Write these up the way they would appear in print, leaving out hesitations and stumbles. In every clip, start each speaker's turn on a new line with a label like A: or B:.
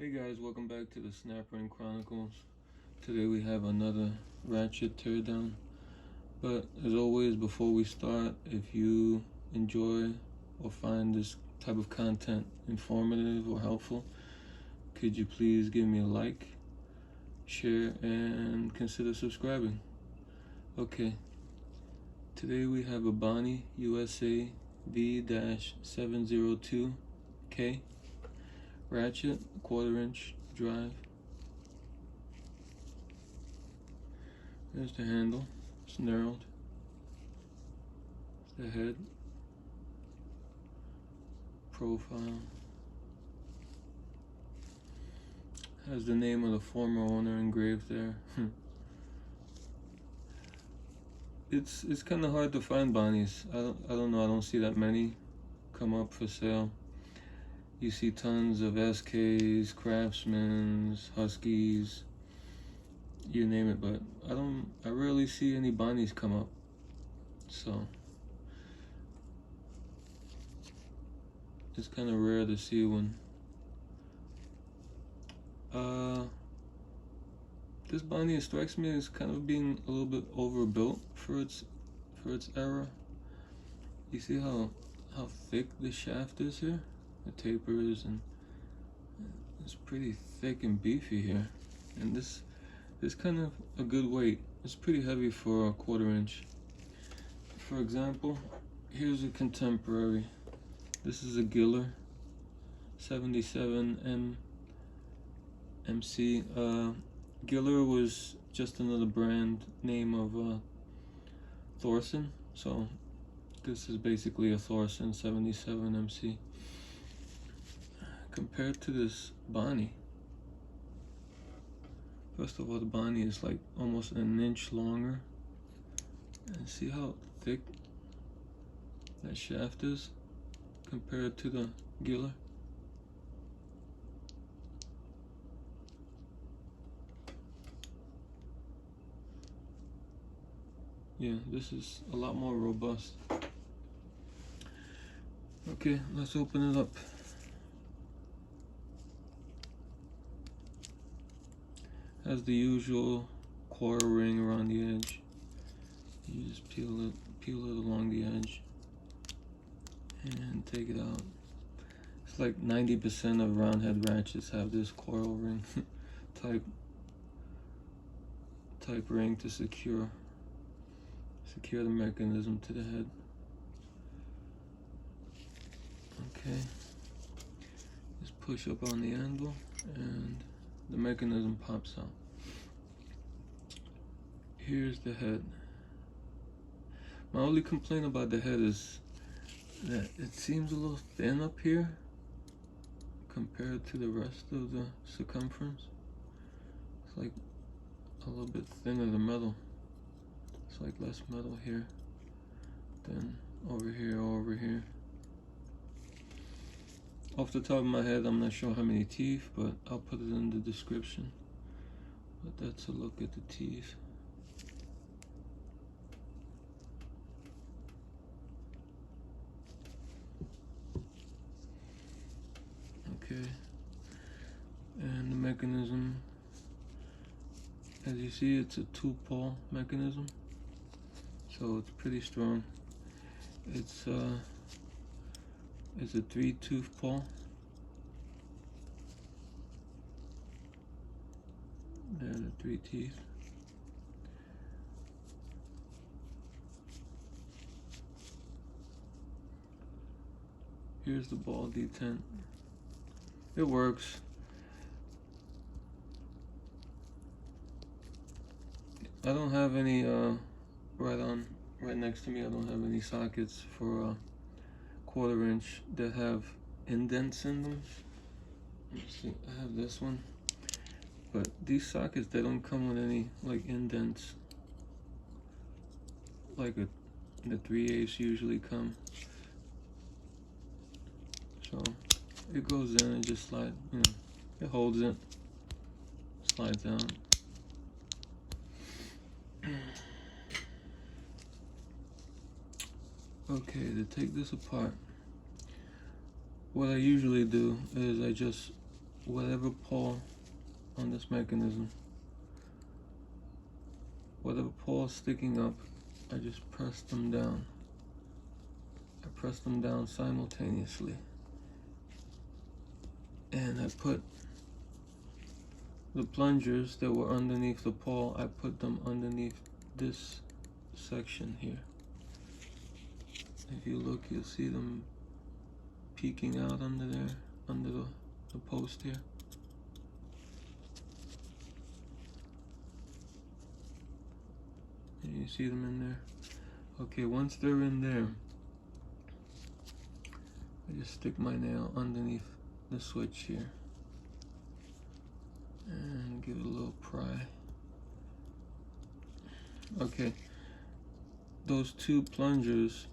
A: Hey guys, welcome back to the Snapper Chronicles. Today we have another Ratchet teardown. But as always, before we start, if you enjoy or find this type of content informative or helpful, could you please give me a like, share, and consider subscribing. Okay, today we have a Bonney USA V-702K Ratchet, 1/4" drive. There's the handle, it's knurled. The head, profile, has the name of the former owner engraved there. It's kind of hard to find Bonnies. I don't know. I don't see that many come up for sale. You see tons of SKs, Craftsmans, Huskies, you name it, but I rarely see any Bonnies come up. So it's kind of rare to see one. This Bonney strikes me as kind of being a little bit overbuilt for its era. You see how thick the shaft is here? The tapers, and it's pretty thick and beefy here. And this is kind of a good weight. It's pretty heavy for a 1/4". For example, here's a contemporary. This is a Giller 77 MC. Giller was just another brand name of Thorson, so this is basically a Thorson 77 MC. Compared to this Bonney, first of all, the Bonney is like almost an inch longer, and see how thick that shaft is compared to the Giller. Yeah, this is a lot more robust. Okay, let's open it up. Has the usual coil ring around the edge. You just peel it along the edge and take it out. It's like 90% of roundhead ratchets have this coil ring type ring to secure the mechanism to the head. Okay, just push up on the anvil and the mechanism pops out. Here's the head. My only complaint about the head is that it seems a little thin up here compared to the rest of the circumference. It's like a little bit thinner than metal. It's like less metal here than over here or over here. Off the top of my head, I'm not sure how many teeth, but I'll put it in the description. But that's a look at the teeth. Okay, and the mechanism, as you see, it's a 2-pole mechanism, so it's pretty strong. It's a 3-tooth pole. There are the 3 teeth. Here's the ball detent. It works. I don't have any right next to me. I don't have any sockets for 1/4" that have indents in them. Let's see, I have this one, but these sockets, they don't come with any like indents like the 3/8 usually come. So it goes in and just slides, it holds it, slides out. Okay, to take this apart, what I usually do is I just whatever pawl on this mechanism, whatever pawl is sticking up, I just press them down. I press them down simultaneously. And I put the plungers that were underneath the pawl, I put them underneath this section here. If you look, you'll see them peeking out under there, under the post here. And you see them in there. Okay, once they're in there, I just stick my nail underneath the switch here and give it a little pry. Okay, those two plungers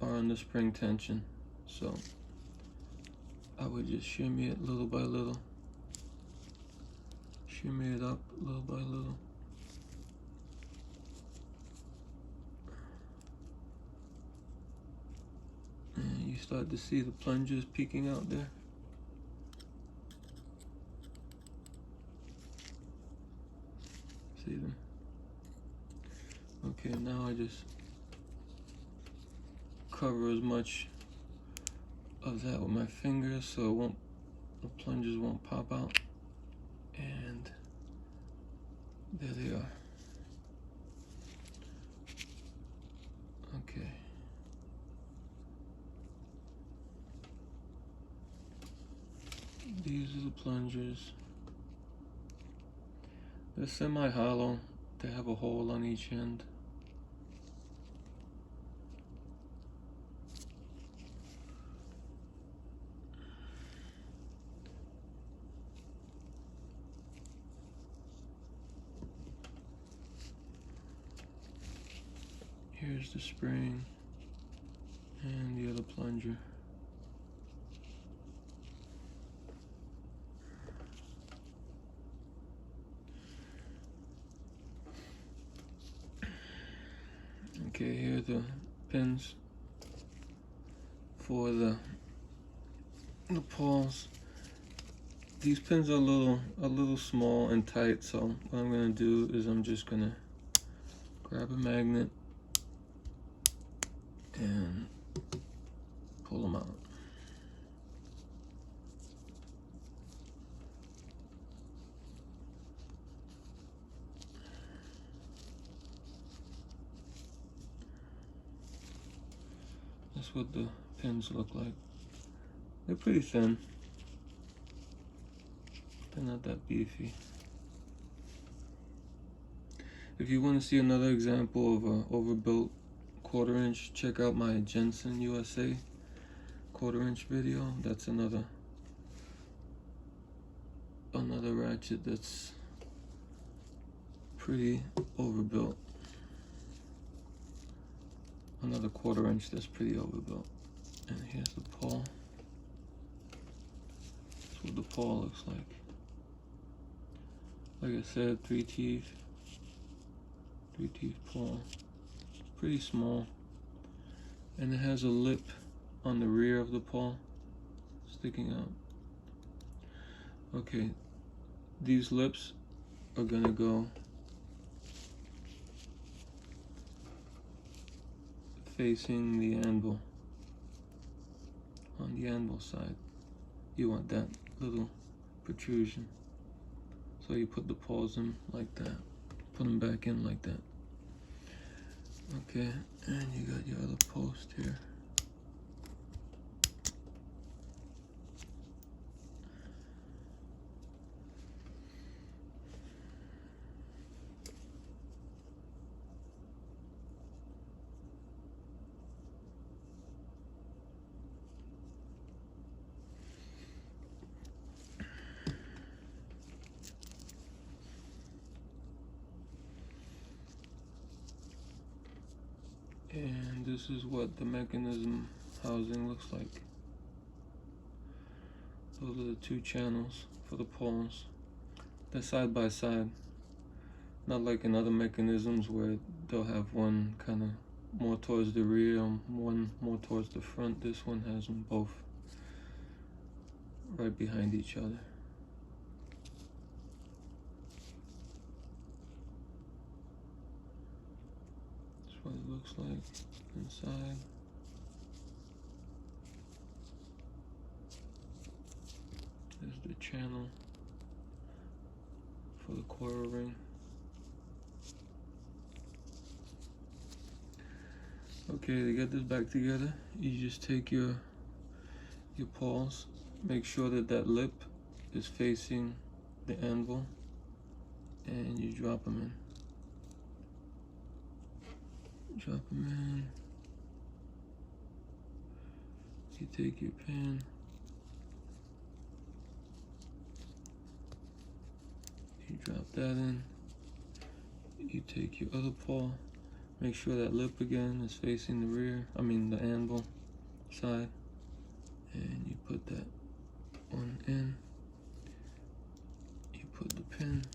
A: are under spring tension, so I would just shimmy it little by little, shimmy it up little by little. And you start to see the plungers peeking out there. See them? Okay, now I just cover as much of that with my fingers so the plungers won't pop out. And there they are. Okay. These are the plungers. They're semi-hollow. They have a hole on each end. Here's the spring and the other plunger. Okay, here are the pins for the pawls. These pins are a little small and tight, so what I'm gonna do is I'm just gonna grab a magnet and pull them out. That's what the pins look like. They're pretty thin. They're not that beefy. If you want to see another example of a overbuilt 1/4 inch, check out my Jensen USA 1/4 inch video. That's another ratchet that's pretty overbuilt. Another 1/4 inch that's pretty overbuilt. And here's the pawl. That's what the pawl looks like. Like I said, 3 teeth pawl. Pretty small. And it has a lip on the rear of the paw sticking out. Okay, these lips are gonna go facing the anvil. On the anvil side, you want that little protrusion. So you put the paws in like that. Put them back in like that. Okay, and you got your other post here. And this is what the mechanism housing looks like. Those are the 2 channels for the poles. They're side by side. Not like in other mechanisms where they'll have one kind of more towards the rear and one more towards the front. This one has them both right behind each other. That's what it looks like inside. There's the channel for the coil ring. Okay, to get this back together, you just take your paws, make sure that that lip is facing the anvil, and you drop them in. Drop them in. You take your pin. You drop that in. You take your other paw. Make sure that lip again is facing the rear, the anvil side. And you put that one in. You put the pin.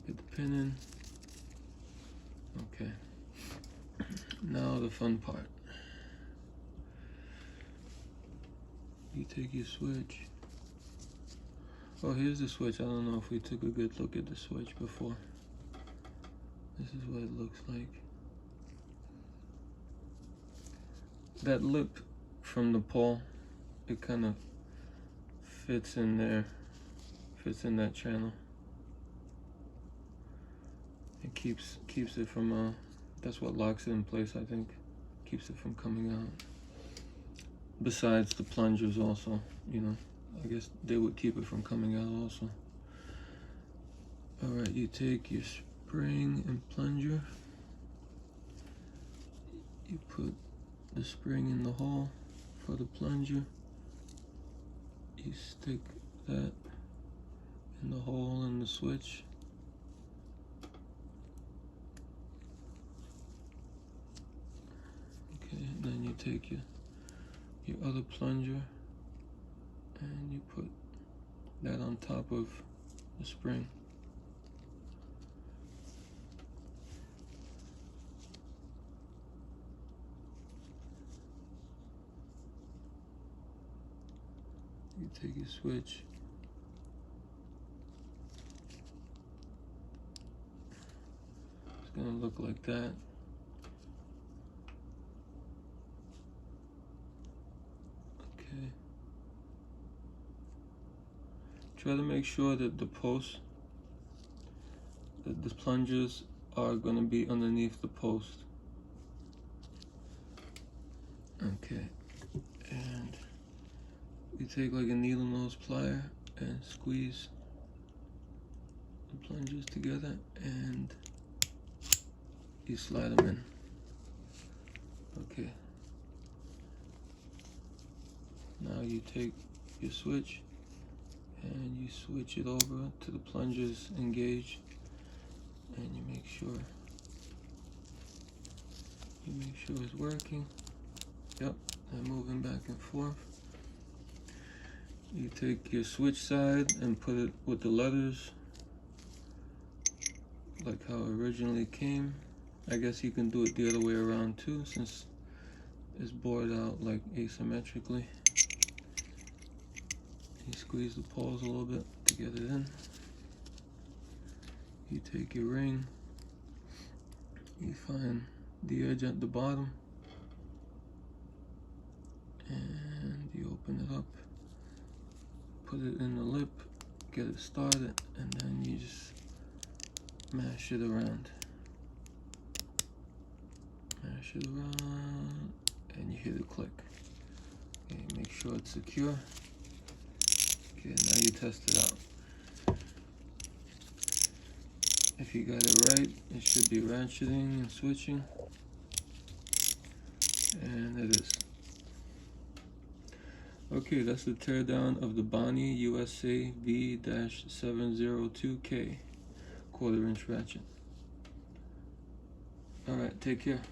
A: Get the pin in. Okay. Now the fun part. You take your switch. Oh, here's the switch. I don't know if we took a good look at the switch before. This is what it looks like. That lip from the paw, it kind of fits in there, fits in that channel. It keeps it from, that's what locks it in place, I think. Keeps it from coming out. Besides the plungers also, I guess they would keep it from coming out also. Alright, you take your spring and plunger. You put the spring in the hole for the plunger. You stick that in the hole in the switch. Okay, and then you take your other plunger and you put that on top of the spring. You take your switch. It's gonna look like that. Okay. Try to make sure that the posts, that the plungers are gonna be underneath the post. Okay. And you take like a needle nose plier and squeeze the plungers together and you slide them in. Okay. Now you take your switch and you switch it over to the plungers engaged, and you make sure it's working. Yep, they're moving back and forth. You take your switch side and put it with the letters like how it originally came. I guess you can do it the other way around too, since it's bored out like asymmetrically. You squeeze the paws a little bit to get it in. You take your ring, you find the edge at the bottom, and you open it up, put it in the lip, get it started, and then you just mash it around. Mash it around, and you hear the click. Okay, make sure it's secure. Okay, now you test it out. If you got it right, it should be ratcheting and switching. And it is. Okay, that's the teardown of the Bonney USA V-702K 1/4" ratchet. Alright, take care.